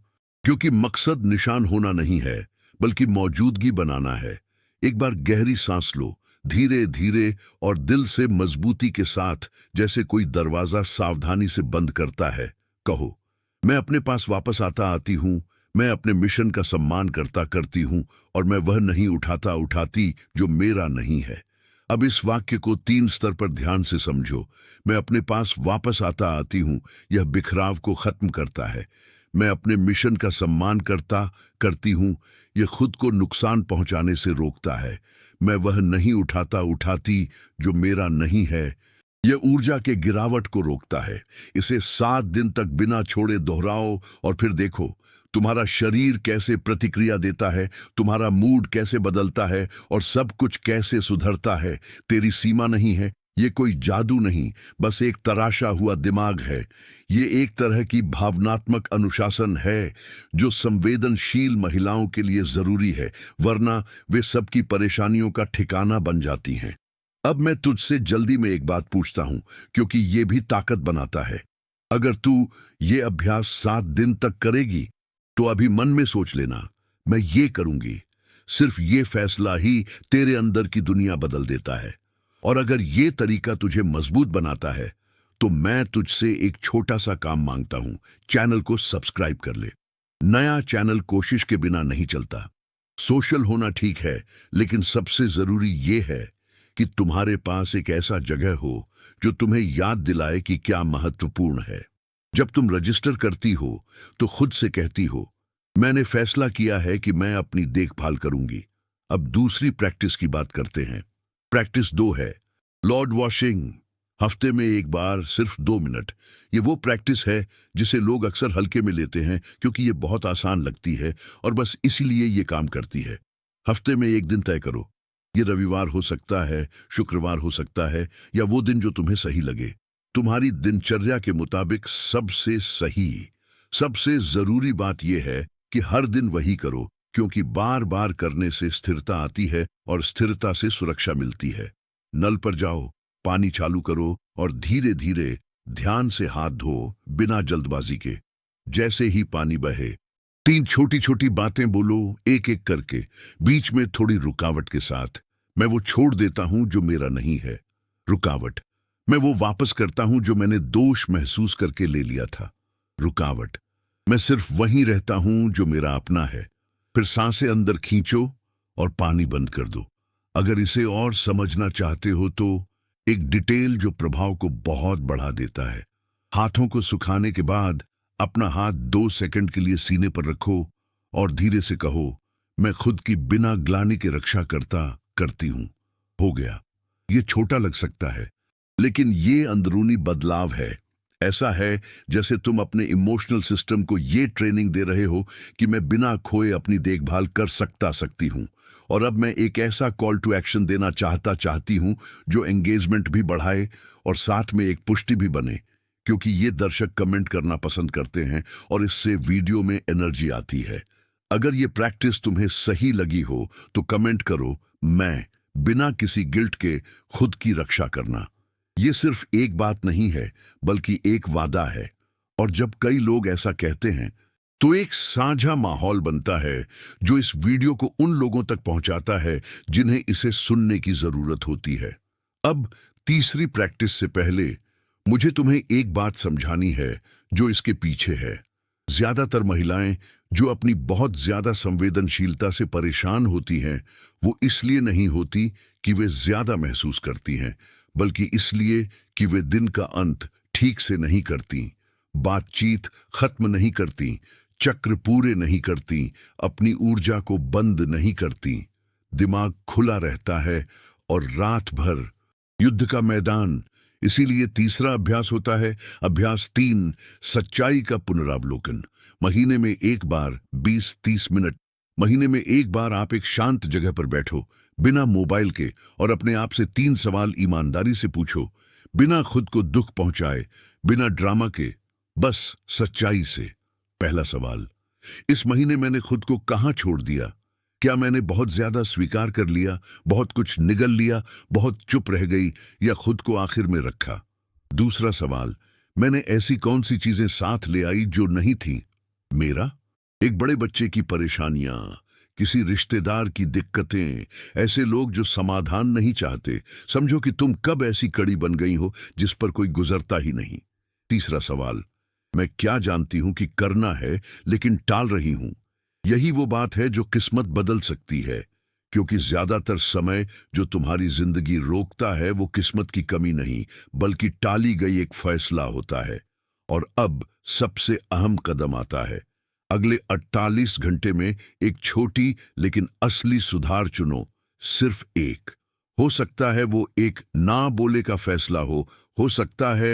क्योंकि मकसद निशान होना नहीं है, बल्कि मौजूदगी बनाना है। एक बार गहरी सांस लो, धीरे धीरे और दिल से, मजबूती के साथ, जैसे कोई दरवाजा सावधानी से बंद करता है। कहो, मैं अपने पास वापस आता आती हूं, मैं अपने मिशन का सम्मान करता करती हूं और मैं वह नहीं उठाता उठाती जो मेरा नहीं है। अब इस वाक्य को 3 स्तर पर ध्यान से समझो। मैं अपने पास वापस आता आती हूं, यह बिखराव को खत्म करता है। मैं अपने मिशन का सम्मान करता करती हूं, यह खुद को नुकसान पहुंचाने से रोकता है। मैं वह नहीं उठाता उठाती जो मेरा नहीं है, यह ऊर्जा के गिरावट को रोकता है। इसे 7 दिन तक बिना छोड़े दोहराओ और फिर देखो तुम्हारा शरीर कैसे प्रतिक्रिया देता है, तुम्हारा मूड कैसे बदलता है और सब कुछ कैसे सुधरता है। तेरी सीमा नहीं है, ये कोई जादू नहीं, बस एक तराशा हुआ दिमाग है। ये एक तरह की भावनात्मक अनुशासन है जो संवेदनशील महिलाओं के लिए जरूरी है, वरना वे सबकी परेशानियों का ठिकाना बन जाती हैं। अब मैं तुझसे जल्दी में एक बात पूछता हूं, क्योंकि ये भी ताकत बनाता है। अगर तू ये अभ्यास 7 दिन तक करेगी तो अभी मन में सोच लेना, मैं ये करूंगी। सिर्फ ये फैसला ही तेरे अंदर की दुनिया बदल देता है। और अगर ये तरीका तुझे मजबूत बनाता है तो मैं तुझसे एक छोटा सा काम मांगता हूं, चैनल को सब्सक्राइब कर ले। नया चैनल कोशिश के बिना नहीं चलता। सोशल होना ठीक है, लेकिन सबसे जरूरी ये है कि तुम्हारे पास एक ऐसा जगह हो जो तुम्हें याद दिलाए कि क्या महत्वपूर्ण है। जब तुम रजिस्टर करती हो तो खुद से कहती हो, मैंने फैसला किया है कि मैं अपनी देखभाल करूंगी। अब दूसरी प्रैक्टिस की बात करते हैं। प्रैक्टिस 2 है लॉर्ड वॉशिंग। हफ्ते में एक बार, सिर्फ 2 मिनट। ये वो प्रैक्टिस है जिसे लोग अक्सर हल्के में लेते हैं क्योंकि ये बहुत आसान लगती है और बस इसीलिए ये काम करती है। हफ्ते में एक दिन तय करो। ये रविवार हो सकता है, शुक्रवार हो सकता है, या वो दिन जो तुम्हें सही लगे। तुम्हारी दिनचर्या के मुताबिक सबसे सही। सबसे जरूरी बात यह है कि हर दिन वही करो, क्योंकि बार बार करने से स्थिरता आती है और स्थिरता से सुरक्षा मिलती है। नल पर जाओ, पानी चालू करो और धीरे धीरे ध्यान से हाथ धो, बिना जल्दबाजी के। जैसे ही पानी बहे 3 छोटी छोटी बातें बोलो, एक एक करके, बीच में थोड़ी रुकावट के साथ। मैं वो छोड़ देता हूं जो मेरा नहीं है। रुकावट। मैं वो वापस करता हूं जो मैंने दोष महसूस करके ले लिया था। रुकावट। मैं सिर्फ वहीं रहता हूं जो मेरा अपना है। फिर सांसें अंदर खींचो और पानी बंद कर दो। अगर इसे और समझना चाहते हो तो एक डिटेल जो प्रभाव को बहुत बढ़ा देता है। हाथों को सुखाने के बाद अपना हाथ 2 सेकंड के लिए सीने पर रखो और धीरे से कहो, मैं खुद की बिना ग्लानि के रक्षा करती हूं। हो गया। ये छोटा लग सकता है, लेकिन ये अंदरूनी बदलाव है। ऐसा है जैसे तुम अपने इमोशनल सिस्टम को ये ट्रेनिंग दे रहे हो कि मैं बिना खोए अपनी देखभाल कर सकती हूं। और अब मैं एक ऐसा कॉल टू एक्शन देना चाहती हूं जो एंगेजमेंट भी बढ़ाए और साथ में एक पुष्टि भी बने, क्योंकि ये दर्शक कमेंट करना पसंद करते हैं और इससे वीडियो में एनर्जी आती है। अगर ये प्रैक्टिस तुम्हें सही लगी हो तो कमेंट करो, मैं, बिना किसी गिल्ट के खुद की रक्षा करना। ये सिर्फ एक बात नहीं है, बल्कि एक वादा है। और जब कई लोग ऐसा कहते हैं तो एक साझा माहौल बनता है जो इस वीडियो को उन लोगों तक पहुंचाता है जिन्हें इसे सुनने की जरूरत होती है। अब तीसरी प्रैक्टिस से पहले मुझे तुम्हें एक बात समझानी है जो इसके पीछे है। ज्यादातर महिलाएं जो अपनी बहुत ज्यादा संवेदनशीलता से परेशान होती हैं, वो इसलिए नहीं होती कि वे ज्यादा महसूस करती हैं, बल्कि इसलिए कि वे दिन का अंत ठीक से नहीं करती, बातचीत खत्म नहीं करती, चक्र पूरे नहीं करती, अपनी ऊर्जा को बंद नहीं करती। दिमाग खुला रहता है और रात भर युद्ध का मैदान। इसीलिए तीसरा अभ्यास होता है अभ्यास 3, सच्चाई का पुनरावलोकन। महीने में एक बार 20-30 मिनट, महीने में एक बार आप एक शांत जगह पर बैठो, बिना मोबाइल के, और अपने आप से 3 सवाल ईमानदारी से पूछो, बिना खुद को दुख पहुंचाए, बिना ड्रामा के, बस सच्चाई से। पहला सवाल, इस महीने मैंने खुद को कहां छोड़ दिया? क्या मैंने बहुत ज्यादा स्वीकार कर लिया, बहुत कुछ निगल लिया, बहुत चुप रह गई, या खुद को आखिर में रखा? दूसरा सवाल, मैंने ऐसी कौन सी चीजें साथ ले आई जो नहीं थी? मेरा, एक बड़े बच्चे की परेशानियां, किसी रिश्तेदार की दिक्कतें, ऐसे लोग जो समाधान नहीं चाहते। समझो कि तुम कब ऐसी कड़ी बन गई हो जिस पर कोई गुजरता ही नहीं। तीसरा सवाल, मैं क्या जानती हूं कि करना है लेकिन टाल रही हूं? यही वो बात है जो किस्मत बदल सकती है, क्योंकि ज्यादातर समय जो तुम्हारी जिंदगी रोकता है वो किस्मत की कमी नहीं, बल्कि टाली गई एक फैसला होता है। और अब सबसे अहम कदम आता है। अगले 48 घंटे में एक छोटी लेकिन असली सुधार चुनो, सिर्फ एक। हो सकता है वो एक ना बोले का फैसला हो सकता है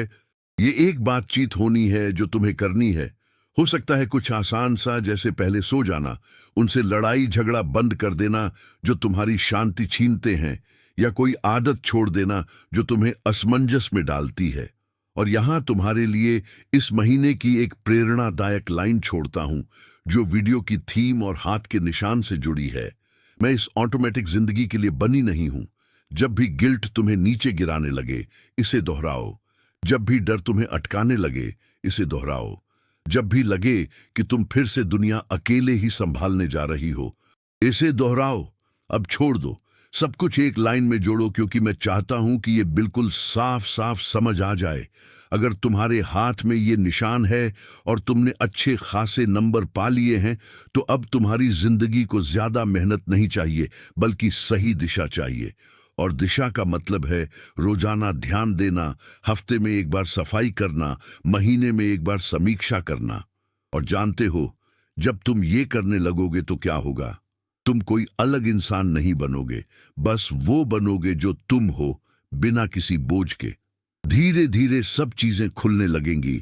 ये एक बातचीत होनी है जो तुम्हें करनी है, हो सकता है कुछ आसान सा जैसे पहले सो जाना, उनसे लड़ाई झगड़ा बंद कर देना जो तुम्हारी शांति छीनते हैं, या कोई आदत छोड़ देना जो तुम्हें असमंजस में डालती है। और यहां तुम्हारे लिए इस महीने की एक प्रेरणादायक लाइन छोड़ता हूं जो वीडियो की थीम और हाथ के निशान से जुड़ी है। मैं इस ऑटोमेटिक जिंदगी के लिए बनी नहीं हूं। जब भी गिल्ट तुम्हें नीचे गिराने लगे, इसे दोहराओ। जब भी डर तुम्हें अटकाने लगे, इसे दोहराओ। जब भी लगे कि तुम फिर से दुनिया अकेले ही संभालने जा रही हो, इसे दोहराओ। अब छोड़ दो, सब कुछ एक लाइन में जोड़ो, क्योंकि मैं चाहता हूं कि ये बिल्कुल साफ साफ समझ आ जाए। अगर तुम्हारे हाथ में ये निशान है और तुमने अच्छे खासे नंबर पा लिए हैं, तो अब तुम्हारी जिंदगी को ज्यादा मेहनत नहीं चाहिए, बल्कि सही दिशा चाहिए। और दिशा का मतलब है रोजाना ध्यान देना, हफ्ते में एक बार सफाई करना, महीने में एक बार समीक्षा करना। और जानते हो, जब तुम ये करने लगोगे तो क्या होगा? तुम कोई अलग इंसान नहीं बनोगे, बस वो बनोगे जो तुम हो, बिना किसी बोझ के। धीरे धीरे सब चीजें खुलने लगेंगी।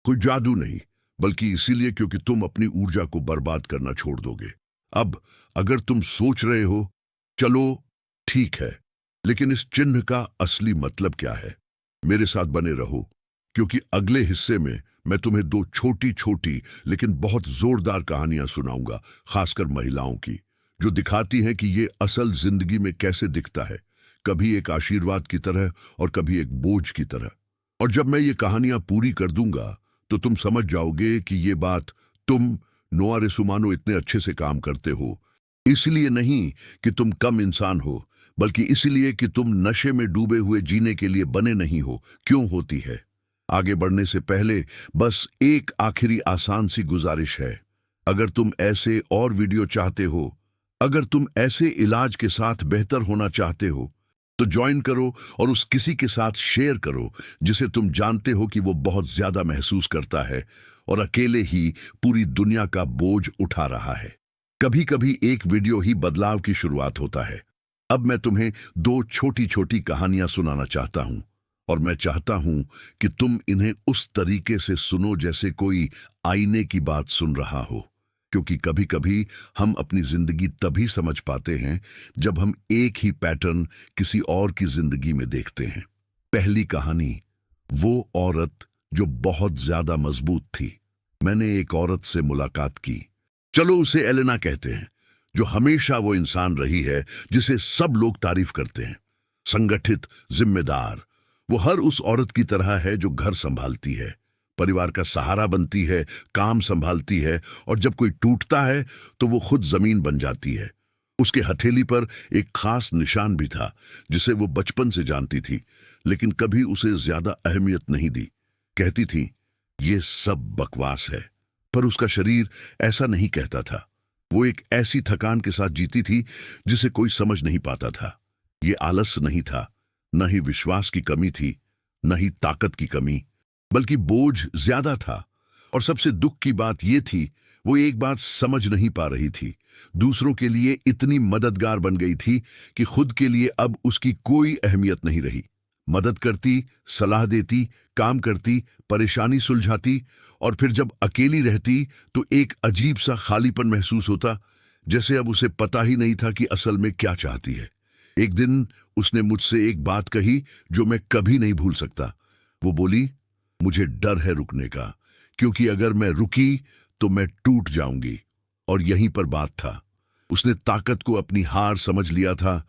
कोई जादू नहीं, बल्कि इसीलिए क्योंकि तुम अपनी ऊर्जा को बर्बाद करना छोड़ दोगे। अब अगर तुम सोच रहे हो, चलो ठीक है, लेकिन इस चिन्ह का असली मतलब क्या है, मेरे साथ बने रहो, क्योंकि अगले हिस्से में मैं तुम्हें दो छोटी छोटी लेकिन बहुत जोरदार कहानियां सुनाऊंगा, खासकर महिलाओं की, जो दिखाती हैं कि ये असल जिंदगी में कैसे दिखता है, कभी एक आशीर्वाद की तरह और कभी एक बोझ की तरह। और जब मैं ये कहानियां पूरी कर दूंगा तो तुम समझ जाओगे कि ये बात तुम नोआ रेसुमानो इतने अच्छे से काम करते हो, इसलिए नहीं कि तुम कम इंसान हो, बल्कि इसलिए कि तुम नशे में डूबे हुए जीने के लिए बने नहीं हो। क्यों होती है? आगे बढ़ने से पहले बस एक आखिरी आसान सी गुजारिश है। अगर तुम ऐसे और वीडियो चाहते हो, अगर तुम ऐसे इलाज के साथ बेहतर होना चाहते हो, तो ज्वाइन करो और उस किसी के साथ शेयर करो जिसे तुम जानते हो कि वो बहुत ज्यादा महसूस करता है और अकेले ही पूरी दुनिया का बोझ उठा रहा है। कभी कभी एक वीडियो ही बदलाव की शुरुआत होता है। अब मैं तुम्हें दो छोटी छोटी कहानियां सुनाना चाहता हूं, और मैं चाहता हूं कि तुम इन्हें उस तरीके से सुनो जैसे कोई आईने की बात सुन रहा हो, क्योंकि कभी कभी हम अपनी जिंदगी तभी समझ पाते हैं जब हम एक ही पैटर्न किसी और की जिंदगी में देखते हैं। पहली कहानी, वो औरत जो बहुत ज्यादा मजबूत थी। मैंने एक औरत से मुलाकात की, चलो उसे एलेना कहते हैं, जो हमेशा वो इंसान रही है जिसे सब लोग तारीफ करते हैं। संगठित, जिम्मेदार। वो हर उस औरत की तरह है जो घर संभालती है, परिवार का सहारा बनती है, काम संभालती है, और जब कोई टूटता है तो वो खुद जमीन बन जाती है। उसके हथेली पर एक खास निशान भी था जिसे वो बचपन से जानती थी, लेकिन कभी उसे ज्यादा अहमियत नहीं दी। कहती थी, ये सब बकवास है, पर उसका शरीर ऐसा नहीं कहता था। वो एक ऐसी थकान के साथ जीती थी जिसे कोई समझ नहीं पाता था। ये आलस नहीं था, न ही विश्वास की कमी थी, न ही ताकत की कमी, बल्कि बोझ ज्यादा था। और सबसे दुख की बात यह थी, वो एक बात समझ नहीं पा रही थी। दूसरों के लिए इतनी मददगार बन गई थी कि खुद के लिए अब उसकी कोई अहमियत नहीं रही। मदद करती, सलाह देती, काम करती, परेशानी सुलझाती, और फिर जब अकेली रहती तो एक अजीब सा खालीपन महसूस होता, जैसे अब उसे पता ही नहीं था कि असल में क्या चाहती है। एक दिन उसने मुझसे एक बात कही जो मैं कभी नहीं भूल सकता। वो बोली, मुझे डर है रुकने का, क्योंकि अगर मैं रुकी तो मैं टूट जाऊंगी। और यहीं पर बात था। उसने ताकत को अपनी हार समझ लिया था,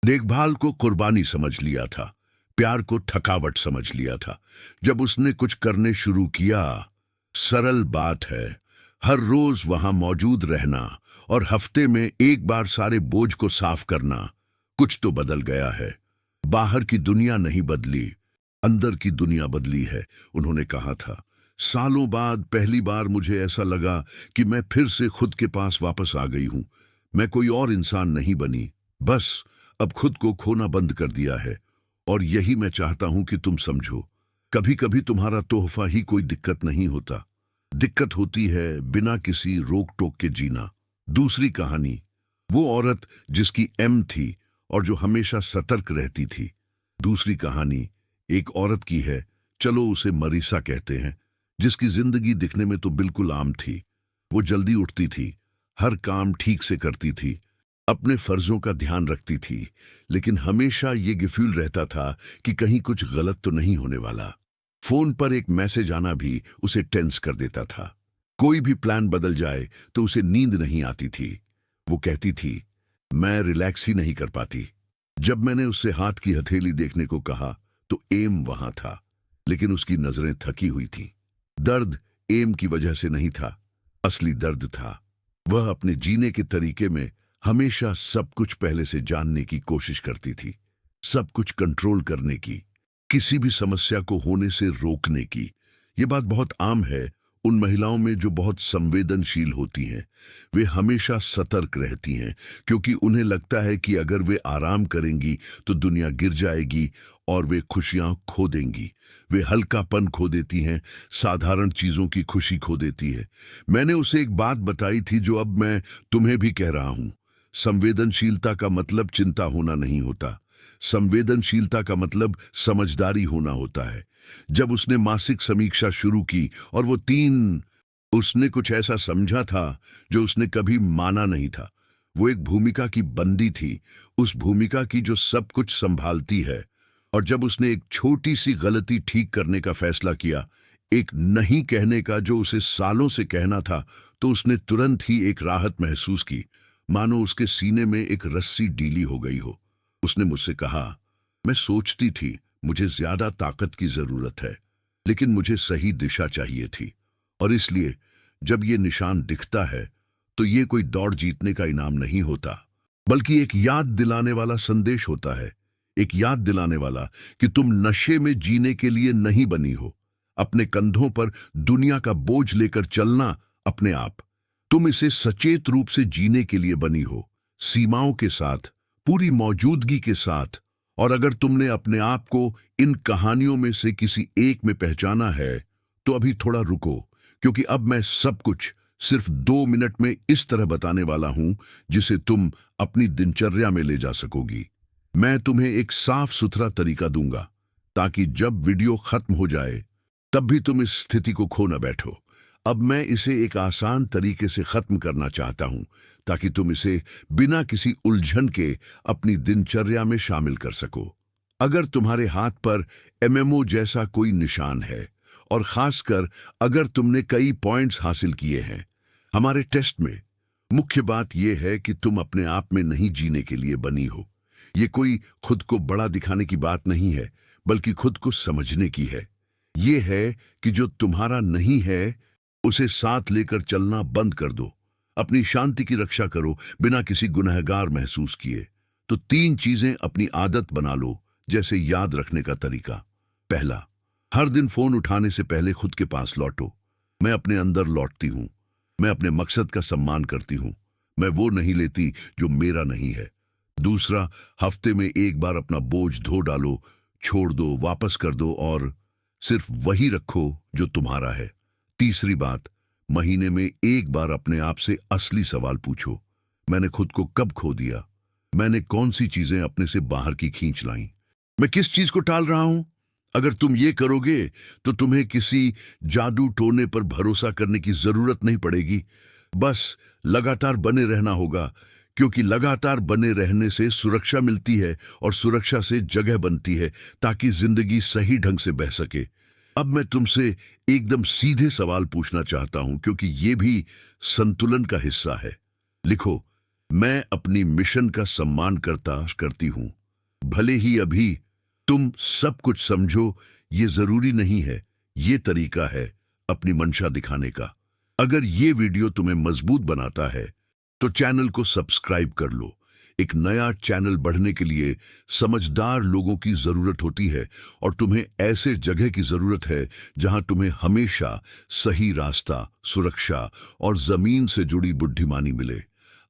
देखभाल को कुर्बानी समझ लिया था, प्यार को थकावट समझ लिया था। जब उसने कुछ करने शुरू किया, सरल बात है, हर रोज वहां मौजूद रहना और हफ्ते में एक बार सारे बोझ को साफ करना, कुछ तो बदल गया है। बाहर की दुनिया नहीं बदली, अंदर की दुनिया बदली है। उन्होंने कहा था, सालों बाद पहली बार मुझे ऐसा लगा कि मैं फिर से खुद के पास वापस आ गई हूं। मैं कोई और इंसान नहीं बनी, बस अब खुद को खोना बंद कर दिया है। और यही मैं चाहता हूं कि तुम समझो। कभी कभी तुम्हारा तोहफा ही कोई दिक्कत नहीं होता, दिक्कत होती है बिना किसी रोक टोक के जीना। दूसरी कहानी, वो औरत जिसकी एम थी और जो हमेशा सतर्क रहती थी। दूसरी कहानी एक औरत की है, चलो उसे मरीसा कहते हैं, जिसकी जिंदगी दिखने में तो बिल्कुल आम थी। वो जल्दी उठती थी, हर काम ठीक से करती थी, अपने फर्जों का ध्यान रखती थी, लेकिन हमेशा ये गिफ्यूल रहता था कि कहीं कुछ गलत तो नहीं होने वाला। फोन पर एक मैसेज आना भी उसे टेंस कर देता था। कोई भी प्लान बदल जाए तो उसे नींद नहीं आती थी। वो कहती थी, मैं रिलैक्स ही नहीं कर पाती। जब मैंने उससे हाथ की हथेली देखने को कहा तो एम वहां था, लेकिन उसकी नजरें थकी हुई थीं। दर्द एम की वजह से नहीं था, असली दर्द था। वह अपने जीने के तरीके में हमेशा सब कुछ पहले से जानने की कोशिश करती थी, सब कुछ कंट्रोल करने की, किसी भी समस्या को होने से रोकने की। ये बात बहुत आम है उन महिलाओं में जो बहुत संवेदनशील होती हैं। वे हमेशा सतर्क रहती हैं, क्योंकि उन्हें लगता है कि अगर वे आराम करेंगी तो दुनिया गिर जाएगी और वे खुशियां खो देंगी। वे हल्कापन खो देती हैं, साधारण चीजों की खुशी खो देती है। मैंने उसे एक बात बताई थी जो अब मैं तुम्हें भी कह रहा हूं। संवेदनशीलता का मतलब चिंता होना नहीं होता। संवेदनशीलता का मतलब समझदारी होना होता है। जब उसने मासिक समीक्षा शुरू की और उसने कुछ ऐसा समझा था जो उसने कभी माना नहीं था। वो एक भूमिका की बंदी थी, उस भूमिका की जो सब कुछ संभालती है। और जब उसने एक छोटी सी गलती ठीक करने का फैसला किया, एक नहीं कहने का जो उसे सालों से कहना था, तो उसने तुरंत ही एक राहत महसूस की, मानो उसके सीने में एक रस्सी ढीली हो गई हो। उसने मुझसे कहा, मैं सोचती थी मुझे ज्यादा ताकत की जरूरत है, लेकिन मुझे सही दिशा चाहिए थी। और इसलिए जब ये निशान दिखता है तो ये कोई दौड़ जीतने का इनाम नहीं होता, बल्कि एक याद दिलाने वाला संदेश होता है। एक याद दिलाने वाला कि तुम नशे में जीने के लिए नहीं बनी हो। अपने कंधों पर दुनिया का बोझ लेकर चलना अपने आप। तुम इसे सचेत रूप से जीने के लिए बनी हो, सीमाओं के साथ, पूरी मौजूदगी के साथ। और अगर तुमने अपने आप को इन कहानियों में से किसी एक में पहचाना है तो अभी थोड़ा रुको, क्योंकि अब मैं सब कुछ सिर्फ 2 मिनट में इस तरह बताने वाला हूं जिसे तुम अपनी दिनचर्या में ले जा सकोगी। मैं तुम्हें एक साफ सुथरा तरीका दूंगा, ताकि जब वीडियो खत्म हो जाए तब भी तुम इस स्थिति को खो न बैठो। अब मैं इसे एक आसान तरीके से खत्म करना चाहता हूं, ताकि तुम इसे बिना किसी उलझन के अपनी दिनचर्या में शामिल कर सको। अगर तुम्हारे हाथ पर एमएमओ जैसा कोई निशान है, और खासकर अगर तुमने कई पॉइंट्स हासिल किए हैं हमारे टेस्ट में, मुख्य बात यह है कि तुम अपने आप में नहीं जीने के लिए बनी हो। ये कोई खुद को बड़ा दिखाने की बात नहीं है, बल्कि खुद को समझने की है। ये है कि जो तुम्हारा नहीं है उसे साथ लेकर चलना बंद कर दो। अपनी शांति की रक्षा करो बिना किसी गुनहगार महसूस किए। तो 3 चीजें अपनी आदत बना लो, जैसे याद रखने का तरीका। पहला, हर दिन फोन उठाने से पहले खुद के पास लौटो। मैं अपने अंदर लौटती हूँ, मैं अपने मकसद का सम्मान करती हूँ, मैं वो नहीं लेती जो मेरा नहीं है। दूसरा, हफ्ते में एक बार अपना बोझ धो डालो, छोड़ दो, वापस कर दो और सिर्फ वही रखो जो तुम्हारा है। तीसरी बात, महीने में एक बार अपने आप से असली सवाल पूछो, मैंने खुद को कब खो दिया? मैंने कौन सी चीजें अपने से बाहर की खींच लाई? मैं किस चीज को टाल रहा हूं? अगर तुम ये करोगे तो तुम्हें किसी जादू टोने पर भरोसा करने की जरूरत नहीं पड़ेगी। बस लगातार बने रहना होगा, क्योंकि लगातार बने रहने से सुरक्षा मिलती है और सुरक्षा से जगह बनती है, ताकि जिंदगी सही ढंग से बह सके। अब मैं तुमसे एकदम सीधे सवाल पूछना चाहता हूं, क्योंकि ये भी संतुलन का हिस्सा है। लिखो, मैं अपनी मिशन का सम्मान करती हूं। भले ही अभी तुम सब कुछ समझो, ये जरूरी नहीं है। ये तरीका है अपनी मंशा दिखाने का। अगर ये वीडियो तुम्हें मजबूत बनाता है तो चैनल को सब्सक्राइब कर लो। एक नया चैनल बढ़ने के लिए समझदार लोगों की जरूरत होती है और तुम्हें ऐसे जगह की जरूरत है जहां तुम्हें हमेशा सही रास्ता, सुरक्षा और जमीन से जुड़ी बुद्धिमानी मिले।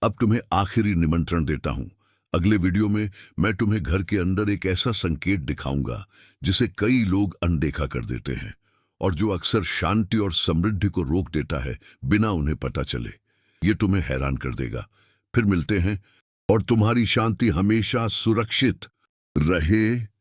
अब तुम्हें आखिरी निमंत्रण देता हूं। अगले वीडियो में मैं तुम्हें घर के अंदर एक ऐसा संकेत दिखाऊंगा जिसे कई लोग अनदेखा कर देते हैं और जो अक्सर शांति और समृद्धि को रोक देता है बिना उन्हें पता चले। ये तुम्हें हैरान कर देगा। फिर मिलते हैं और तुम्हारी शांति हमेशा सुरक्षित रहे।